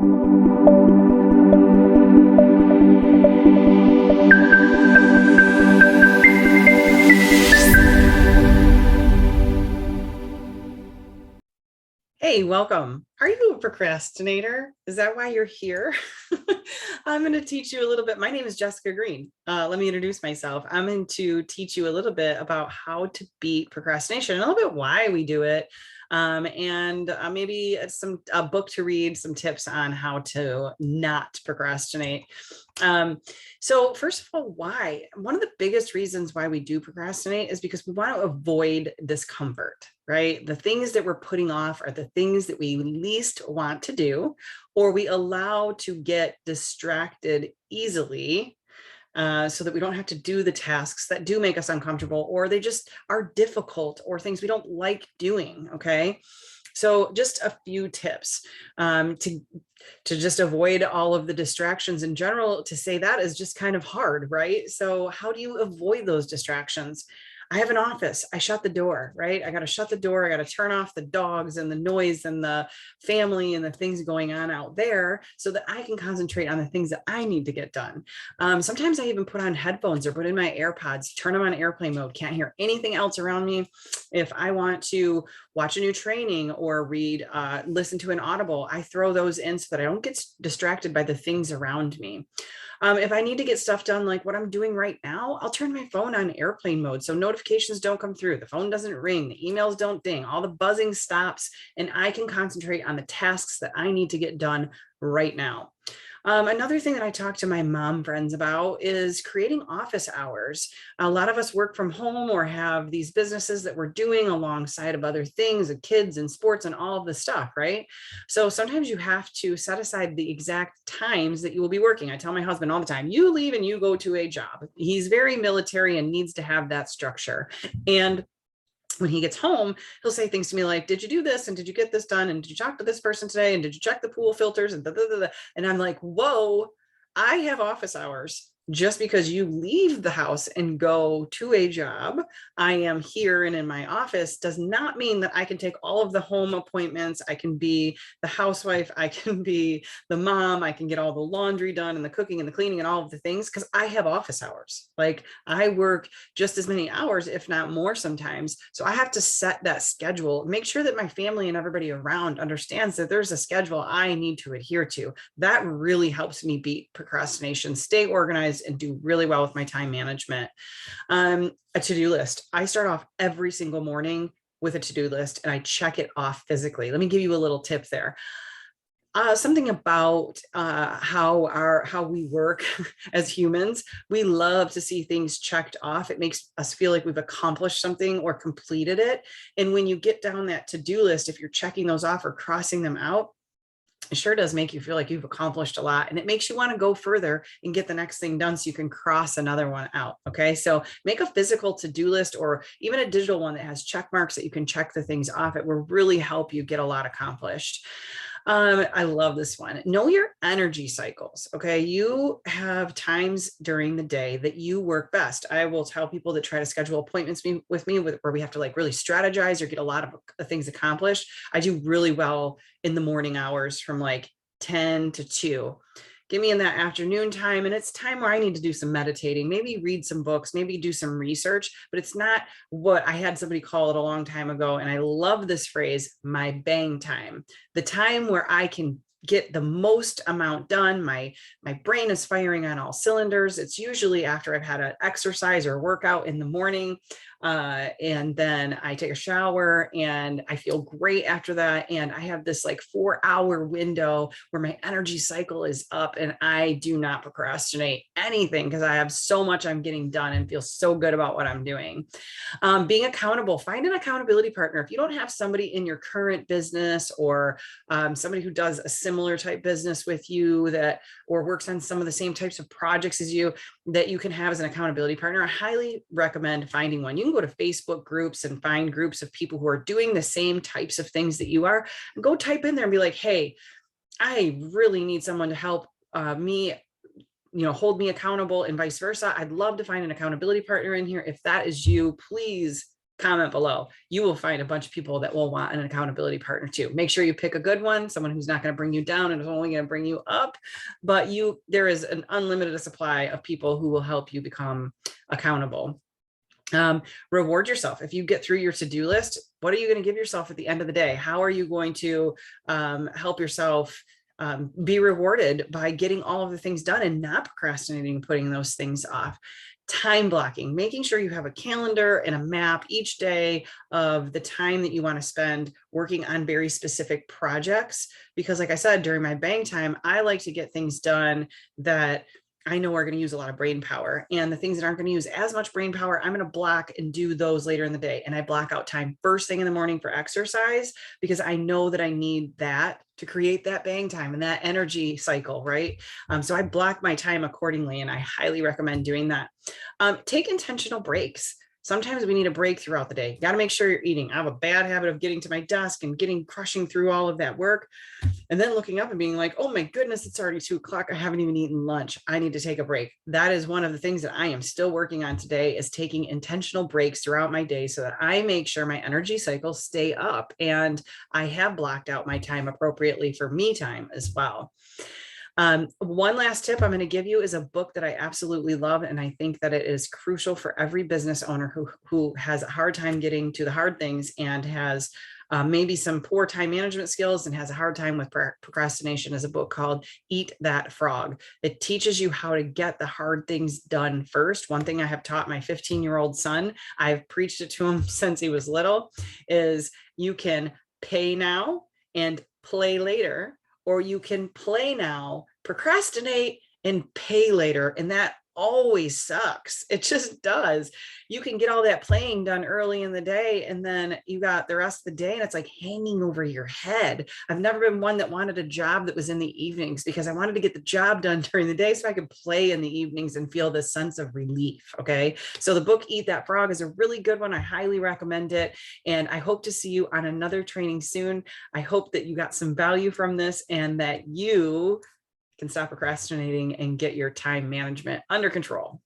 Hey, welcome. Are you a procrastinator? Is that why you're here? I'm going to teach you a little bit. My name is Jessica Green. Let me introduce myself. I'm going to teach you a little bit about how to beat procrastination, and a little bit why we do it, and maybe a book to read, some tips on how to not procrastinate. So first of all, why? One of the biggest reasons why we do procrastinate is because we want to avoid discomfort, right? The things that we're putting off are the things that we least want to do, or we allow to get distracted easily, so that we don't have to do the tasks that do make us uncomfortable, or they just are difficult, or things we don't like doing. Okay. So just a few tips to just avoid all of the distractions in general. To say that is just kind of hard, right? So how do you avoid those distractions? I have an office. I shut the door, right? I got to shut the door. I got to turn off the dogs and the noise and the family and the things going on out there so that I can concentrate on the things that I need to get done. Sometimes I even put on headphones or put in my AirPods, turn them on airplane mode. Can't hear anything else around me. If I want to watch a new training or read, listen to an Audible, I throw those in so that I don't get distracted by the things around me. If I need to get stuff done, like what I'm doing right now, I'll turn my phone on airplane mode so notifications don't come through, the phone doesn't ring, the emails don't ding, all the buzzing stops, and I can concentrate on the tasks that I need to get done right now. Another thing that I talk to my mom friends about is creating office hours. A lot of us work from home or have these businesses that we're doing alongside of other things and kids and sports and all of the stuff, right? So sometimes you have to set aside the exact times that you will be working. I tell my husband all the time, you leave and you go to a job. He's very military and needs to have that structure. And when he gets home, he'll say things to me like, did you do this? And did you get this done? And did you talk to this person today? And did you check the pool filters? And, and I'm like, whoa, I have office hours. Just because you leave the house and go to a job, I am here and in my office does not mean that I can take all of the home appointments. I can be the housewife. I can be the mom. I can get all the laundry done and the cooking and the cleaning and all of the things because I have office hours. Like I work just as many hours, if not more sometimes. So I have to set that schedule, make sure that my family and everybody around understands that there's a schedule I need to adhere to. That really helps me beat procrastination, stay organized, and do really well with my time management. A to-do list. I start off every single morning with a to-do list and I check it off physically. Let me give you a little tip there. Something about how we work as humans. We love to see things checked off. It makes us feel like we've accomplished something or completed it. And when you get down that to-do list, if you're checking those off or crossing them out, it sure does make you feel like you've accomplished a lot, and it makes you want to go further and get the next thing done so you can cross another one out. Okay. So make a physical to-do list or even a digital one that has check marks that you can check the things off. It will really help you get a lot accomplished. I love this one. Know your energy cycles. Okay. You have times during the day that you work best. I will tell people that try to schedule appointments with me where we have to like really strategize or get a lot of things accomplished. I do really well in the morning hours from like 10 to 2. Get me in that afternoon time, and it's time where I need to do some meditating, maybe read some books, maybe do some research, but it's not what I had somebody call it a long time ago. And I love this phrase, my bang time, the time where I can get the most amount done. My brain is firing on all cylinders. It's usually after I've had an exercise or workout in the morning. And then I take a shower and I feel great after that. And I have this like 4-hour window where my energy cycle is up and I do not procrastinate anything because I have so much I'm getting done and feel so good about what I'm doing. Being accountable, find an accountability partner. If you don't have somebody in your current business or somebody who does a similar type business with you that, or works on some of the same types of projects as you, that you can have as an accountability partner, I highly recommend finding one. You can go to Facebook groups and find groups of people who are doing the same types of things that you are, and go type in there and be like, hey, I really need someone to help me, hold me accountable, and vice versa. I'd love to find an accountability partner in here. If that is you, please comment below. You will find a bunch of people that will want an accountability partner too. Make sure you pick a good one, someone who's not going to bring you down and is only going to bring you up. But there is an unlimited supply of people who will help you become accountable. Reward yourself. If you get through your to-do list, what are you going to give yourself at the end of the day? How are you going to help yourself be rewarded by getting all of the things done and not procrastinating, putting those things off? Time blocking, making sure you have a calendar and a map each day of the time that you want to spend working on very specific projects. Because like I said, during my bang time, I like to get things done that I know are going to use a lot of brain power, and the things that aren't going to use as much brain power, I'm going to block and do those later in the day. And I block out time first thing in the morning for exercise, because I know that I need that to create that bang time and that energy cycle, right? So I block my time accordingly, and I highly recommend doing that. Take intentional breaks. Sometimes we need a break throughout the day. You got to make sure you're eating. I have a bad habit of getting to my desk and crushing through all of that work, and then looking up and being like, oh my goodness, it's already 2 o'clock. I haven't even eaten lunch. I need to take a break. That is one of the things that I am still working on today, is taking intentional breaks throughout my day so that I make sure my energy cycles stay up and I have blocked out my time appropriately for me time as well. One last tip I'm going to give you is a book that I absolutely love, and I think that it is crucial for every business owner who has a hard time getting to the hard things and has maybe some poor time management skills and has a hard time with procrastination, is a book called Eat That Frog. It teaches you how to get the hard things done first. One thing I have taught my 15-year-old son, I've preached it to him since he was little, is you can pay now and play later, or you can play now, procrastinate, and pay later. And that always sucks. It just does. You can get all that playing done early in the day, and then you got the rest of the day and it's like hanging over your head. I've never been one that wanted a job that was in the evenings, because I wanted to get the job done during the day so I could play in the evenings and feel this sense of relief. Okay. So the book Eat That Frog is a really good one. I highly recommend it. And I hope to see you on another training soon. I hope that you got some value from this and that you can stop procrastinating and get your time management under control.